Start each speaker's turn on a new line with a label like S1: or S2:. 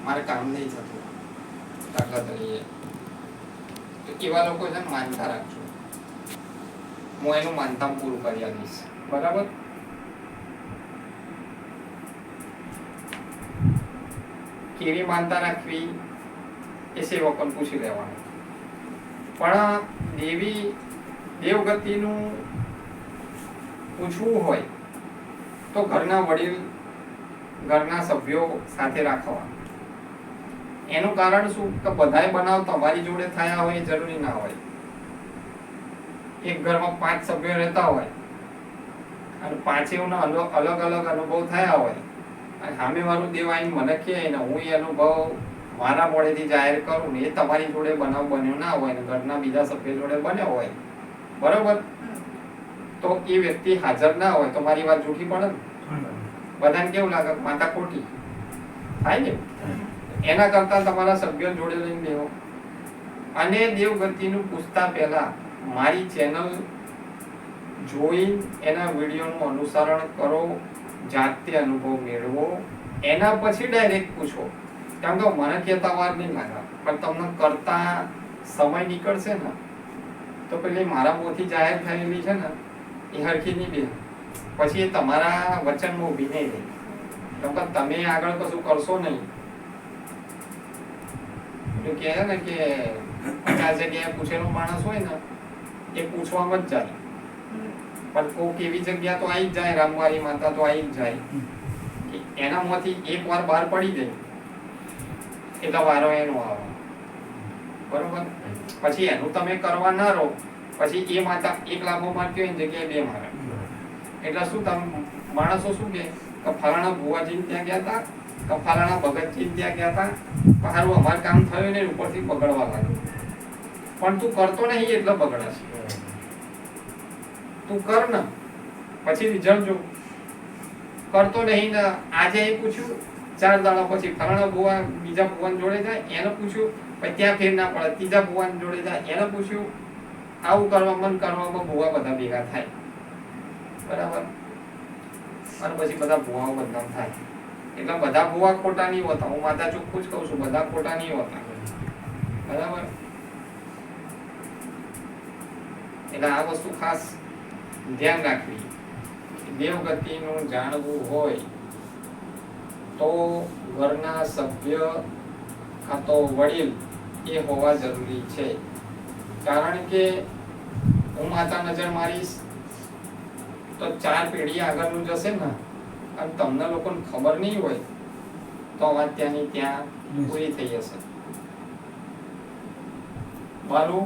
S1: મારે કામ નહીં થતું, દાખલા તરીકે, તો એવા લોકો છે માનતા રાખજો, હું એનું માનતા પૂરું કરી આપીશ, બરાબર. કેવી માનતા રાખવી એ સેવકોને પૂછી લેવાનું. પણ દેવગતિનું પૂછવું હોય તો ઘરના વડીલ, ઘરના સભ્યો સાથે રાખવા. એનું કારણ શું કે બધાય બનાવ તમારી જોડે થયા હોય એ જરૂરી ના હોય. એક ઘરમાં 5 સભ્યો રહેતા હોય અને પાંચેયના અલગ અલગ અનુભવ થયા હોય અને સામેવાળું દેવ આવીને મને કહે ને હું એ અનુભવ મારા મોડેથી જાહેર કરું ને એ તમારી જોડે બનાવ બન્યો ના હોય ને ઘરના બીજા સભ્ય જોડે બન્યો હોય, બરોબર, તો એ વ્યક્તિ હાજર ના હોય તો મારી વાત જૂઠી પડે ને. બધાને કેવું લાગે માતા ખોટી થાય ને. એના કરતા તમારા સભ્યો જોડે લઈને દેવો. અને દેવગતિનું પૂછતા પહેલા મારી ચેનલ જોઈ એના વિડીયોનું અનુસરણ કરો, જાતે અનુભવ મેળવો, એના પછી ડાયરેક્ટ પૂછો. કેમ કે મને કહેતા વાર નહીં લાગે, પણ તમને કરતા સમય નીકળશે ને તો પેલી મારા મોંથી જાહેર થયેલી છે ને એ હરખી નહીં બે, પછી એ તમારા વચનમાં ઊભી નહીં રહી. કેમ કે તમે આગળ કશું કરશો નહીં. તો કહે છે ને કે 50 જગ્યાએ પૂછેલો માણસ હોય ને એ પૂછવામાં જ જાય, પણ કોઈક એવી જગ્યા તો આવી જ જાય, રામવારી માતા તો આવી જ જાય, એના માંથી એક વાર બહાર પડી જાય એટલે વારો એનો આવે, બરોબર. પછી એનું તમે કરવા ના રહો, પછી એ માતા એક લાભો મારતી હોય જગ્યાએ 2 મારે. એટલે શું તમે માણસો શું કે ફલાણા ભુવાજી ત્યાં ગયા હતા, ફલાણા ભગતજી ત્યાં ગયા હતા, સારું અમારું કામ થયું ને ઉપરથી બગડવા લાગ્યું. પણ તું કરતો નહીં એટલે બગડાશે. તું કર ને પછી રિઝલ્ટ જો. કરતો નહીં ને આજે એ પૂછ્યું, 4 દાડા પછી ફલાણા ભુવા બીજા ભુવન જોડે જાય એને પૂછ્યું, પછી ત્યાં ફેર ના પડે ત્રીજા ભુવન જોડે જાય એને પૂછ્યું. આવું કરવામાં ભુવા બધા ભેગા થાય, બરાબર. અને પછી બધા ભુવાઓ બદનામ થાય. એટલે બધા ભુવા ખોટા નહીં હોતા, હું માતા ચોખ્ખું જ કહું છું, બધા ખોટા નહીં હોતા, બરાબર. એટલે આ વસ્તુ ખાસ ધ્યાન રાખવી. દેવગતિનું જાણવું હોય તો ઘરના સભ્ય કાં તો વડીલ એ હોવા જરૂરી છે. કારણ કે હું માતા નજર મારીશ તો 4 પેઢી આગળનું જશે ને અને તમને લોકોને ખબર નહીં હોય તો વાત ત્યાંની ત્યાં પૂરી થઈ જશે. બાલુ